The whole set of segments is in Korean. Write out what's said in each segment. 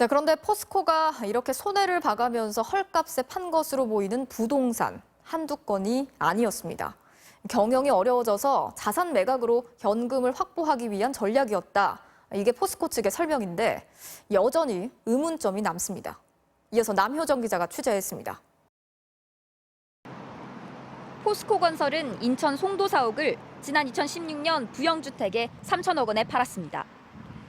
네, 그런데 포스코가 이렇게 손해를 봐가면서 헐값에 판 것으로 보이는 부동산 한두 건이 아니었습니다. 경영이 어려워져서 자산 매각으로 현금을 확보하기 위한 전략이었다. 이게 포스코 측의 설명인데 여전히 의문점이 남습니다. 이어서 남효정 기자가 취재했습니다. 포스코건설은 인천 송도 사옥을 지난 2016년 부영주택에 3천억 원에 팔았습니다.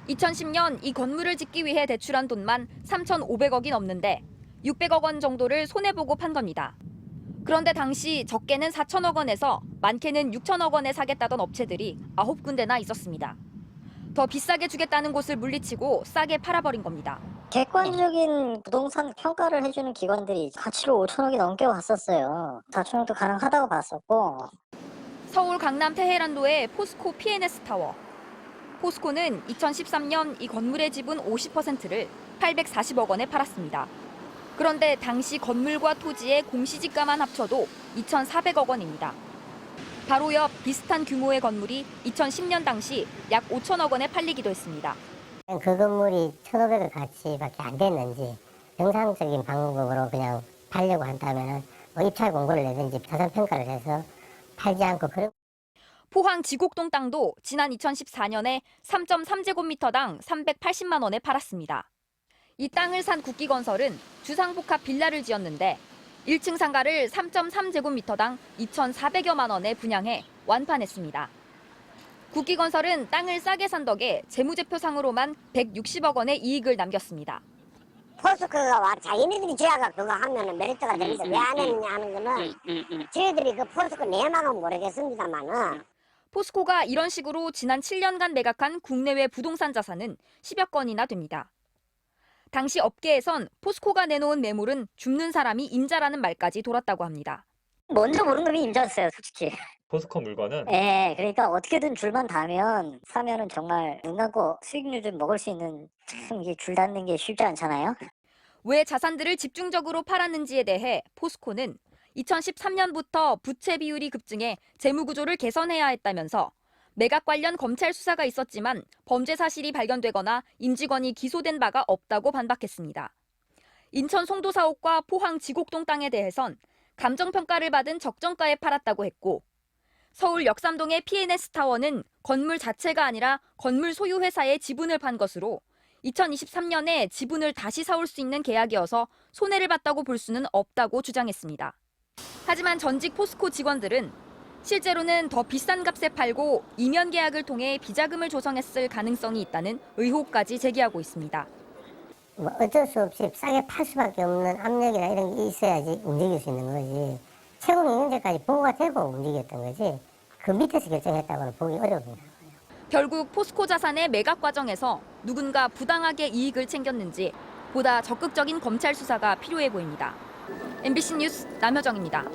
2010년 이 건물을 짓기 위해 대출한 돈만 3,500억이 넘는데 600억 원 정도를 손해보고 판 겁니다. 그런데 당시 적게는 4천억 원에서 많게는 6천억 원에 사겠다던 업체들이 9군데나 있었습니다. 더 비싸게 주겠다는 곳을 물리치고 싸게 팔아버린 겁니다. 객관적인 부동산 평가를 해주는 기관들이 가치를 5천억이 넘게 왔었어요. 4천억도 가능하다고 봤었고. 서울 강남 테헤란로의 포스코 PNS 타워. 포스코는 2013년 이 건물의 지분 50%를 840억 원에 팔았습니다. 그런데 당시 건물과 토지의 공시지가만 합쳐도 2,400억 원입니다. 바로 옆 비슷한 규모의 건물이 2010년 당시 약 5천억 원에 팔리기도 했습니다. 그 건물이 1,500억 가치밖에 안 됐는지 정상적인 방법으로 그냥 팔려고 한다면 입찰 공고를 내든지 자산평가를 해서 팔지 않고 그런. 포항 지곡동 땅도 지난 2014년에 3.3제곱미터당 380만 원에 팔았습니다. 이 땅을 산 국기건설은 주상복합 빌라를 지었는데 1층 상가를 3.3제곱미터당 2,400여만 원에 분양해 완판했습니다. 국기건설은 땅을 싸게 산 덕에 재무제표상으로만 160억 원의 이익을 남겼습니다. 포스코가 자기네들이 지어가 그거 하면은 메리트가 되는데 왜 안 했느냐 하는 거는 저희들이 그 포스코 내막은 모르겠습니다만은. 포스코가 이런 식으로 지난 7년간 매각한 국내외 부동산 자산은 10여 건이나 됩니다. 당시 업계에선 포스코가 내놓은 매물은 줍는 사람이 임자라는 말까지 돌았다고 합니다. 먼저 모르는 놈이 임자였어요, 솔직히. 포스코 물건은 네, 그러니까 어떻게든 줄만 닿으면 사면은 정말 눈 감고 수익률 좀 먹을 수 있는, 참 이게 줄 닿는 게 쉽지 않잖아요. 왜 자산들을 집중적으로 팔았는지에 대해 포스코는 2013년부터 부채 비율이 급증해 재무 구조를 개선해야 했다면서 매각 관련 검찰 수사가 있었지만 범죄 사실이 발견되거나 임직원이 기소된 바가 없다고 반박했습니다. 인천 송도 사옥과 포항 지곡동 땅에 대해선 감정평가를 받은 적정가에 팔았다고 했고 서울 역삼동의 PNS 타워는 건물 자체가 아니라 건물 소유 회사의 지분을 판 것으로 2023년에 지분을 다시 사올 수 있는 계약이어서 손해를 봤다고 볼 수는 없다고 주장했습니다. 하지만 전직 포스코 직원들은 실제로는 더 비싼 값에 팔고 이면 계약을 통해 비자금을 조성했을 가능성이 있다는 의혹까지 제기하고 있습니다. 어쩔 수 없이 싸게 팔 수밖에 없는 압력이나 이런 게 있어야지 움직일 수 있는 거지. 최고 경영자까지 보고가 되고 움직였던 거지. 그 밑에서 결정했다고는 보기 어려웁니다. 결국 포스코 자산의 매각 과정에서 누군가 부당하게 이익을 챙겼는지 보다 적극적인 검찰 수사가 필요해 보입니다. MBC 뉴스 남효정입니다.